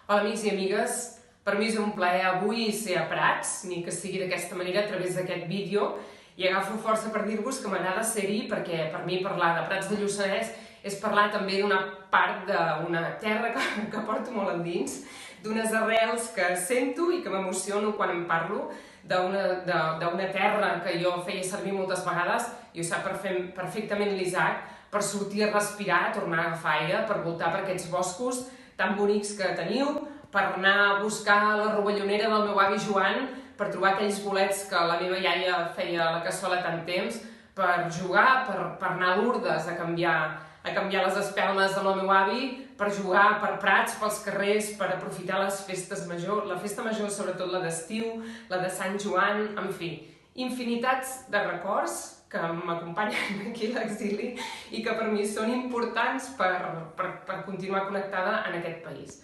Hola amics i amigues, per mi és un plaer avui ser a Prats, ni que sigui d'aquesta manera a través d'aquest vídeo, i agafo força per dir-vos que m'agrada ser-hi perquè per mi parlar de Prats de Lluçanès és parlar també d'una part d'una terra que porto molt endins, d'unes arrels que sento i que m'emociono quan en parlo, d'una terra que jo feia servir moltes vegades, i ho sap perfectament l'Isaac, per sortir a respirar, a tornar a agafar aire, per voltar per aquests boscos tan bonics que teniu, per anar a buscar la rovellonera del meu avi Joan, per trobar aquells bolets que la meva iaia feia a la cassola tant temps, per jugar, per anar a Lourdes a canviar les espelmes del meu avi, per jugar per Prats, pels carrers, per aprofitar les festes majors, la festa major, sobretot la d'estiu, la de Sant Joan, en fi, infinitats de records que m'acompanyen aquí a l'exili i que per mi són importants per continuar connectada en aquest país.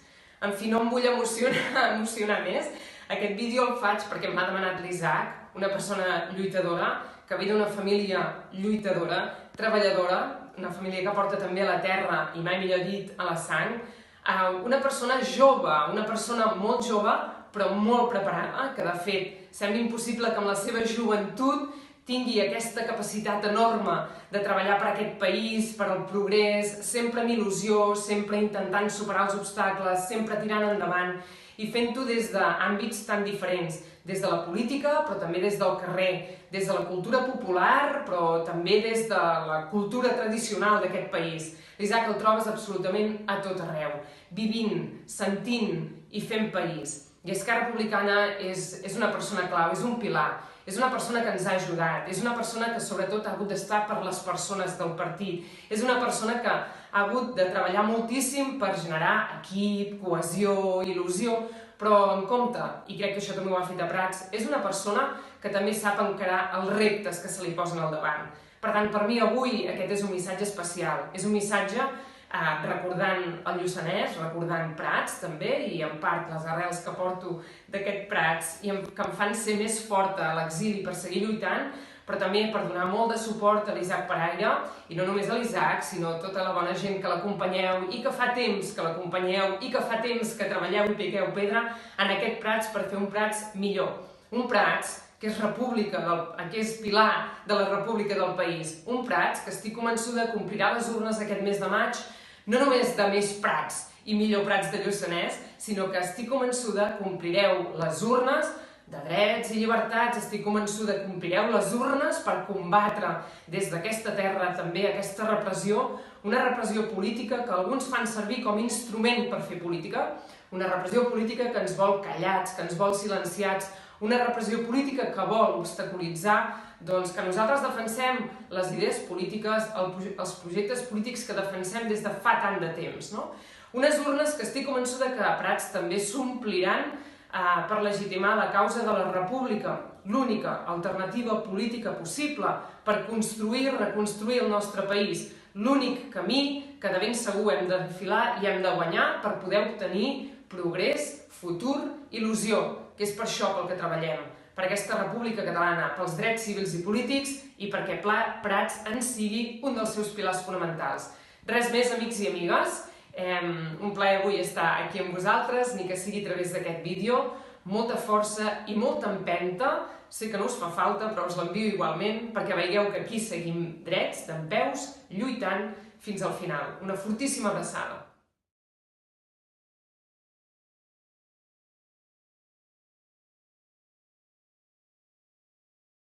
En fi, no em vull emocionar més. Aquest vídeo el faig perquè m'ha demanat l'Isaac, una persona lluitadora, que ve d'una família lluitadora, treballadora, una família que porta també a la terra, i mai millor dit, a la sang, una persona jove, una persona molt jove, però molt preparada, que de fet sembla impossible que amb la seva joventut tingui aquesta capacitat enorme de treballar per aquest país, per al progrés, sempre amb il·lusió, sempre intentant superar els obstacles, sempre tirant endavant i fent-ho des d'àmbits tan diferents, des de la política, però també des del carrer, des de la cultura popular, però també des de la cultura tradicional d'aquest país. L'Isaac el trobes absolutament a tot arreu, vivint, sentint i fent país. I Esquerra Republicana és una persona clau, és un pilar, és una persona que ens ha ajudat, és una persona que sobretot ha hagut d'estar per les persones del partit, és una persona que ha hagut de treballar moltíssim per generar equip, cohesió, il·lusió, però en compte, i crec que això també ho ha fet a Prats, és una persona que també sap encarar els reptes que se li posen al davant. Per tant, per mi avui aquest és un missatge especial, és un missatge recordant el Lluçanès, recordant Prats també, i en part les arrels que porto d'aquest Prats i que em fan ser més forta a l'exili per seguir lluitant, però també per donar molt de suport a l'Isaac Paraire, i no només a l'Isaac, sinó a tota la bona gent que l'acompanyeu i que fa temps que l'acompanyeu i que fa temps que treballeu i piqueu pedra en aquest Prats per fer un Prats millor. Un Prats que és república, que és pilar de la república del país. Un Prats que estic convençuda que complirà les urnes aquest mes de maig, no només de més Prats i millor Prats de Lluçanès, sinó que estic convençuda que complireu les urnes de drets i llibertats, estic convençuda que complireu les urnes per combatre des d'aquesta terra també aquesta repressió, una repressió política que alguns fan servir com a instrument per fer política, una repressió política que ens vol callats, que ens vol silenciats, una repressió política que vol obstaculitzar que nosaltres defensem les idees polítiques, els projectes polítics que defensem des de fa tant de temps. Unes urnes que estic convençuda que a Prats també s'ompliran per legitimar la causa de la república, l'única alternativa política possible per construir i reconstruir el nostre país, l'únic camí que de ben segur hem d'enfilar i hem de guanyar per poder obtenir progrés, futur, il·lusió, que és per això pel que treballem, per aquesta república catalana, pels drets civils i polítics i perquè Prats en sigui un dels seus pilars fonamentals. Res més, amics i amigues, un plaer avui estar aquí amb vosaltres, ni que sigui a través d'aquest vídeo, molta força i molta empenta, sé que no us fa falta, però us l'envio igualment, perquè veieu que aquí seguim drets, dempeus, lluitant fins al final. Una fortíssima abraçada.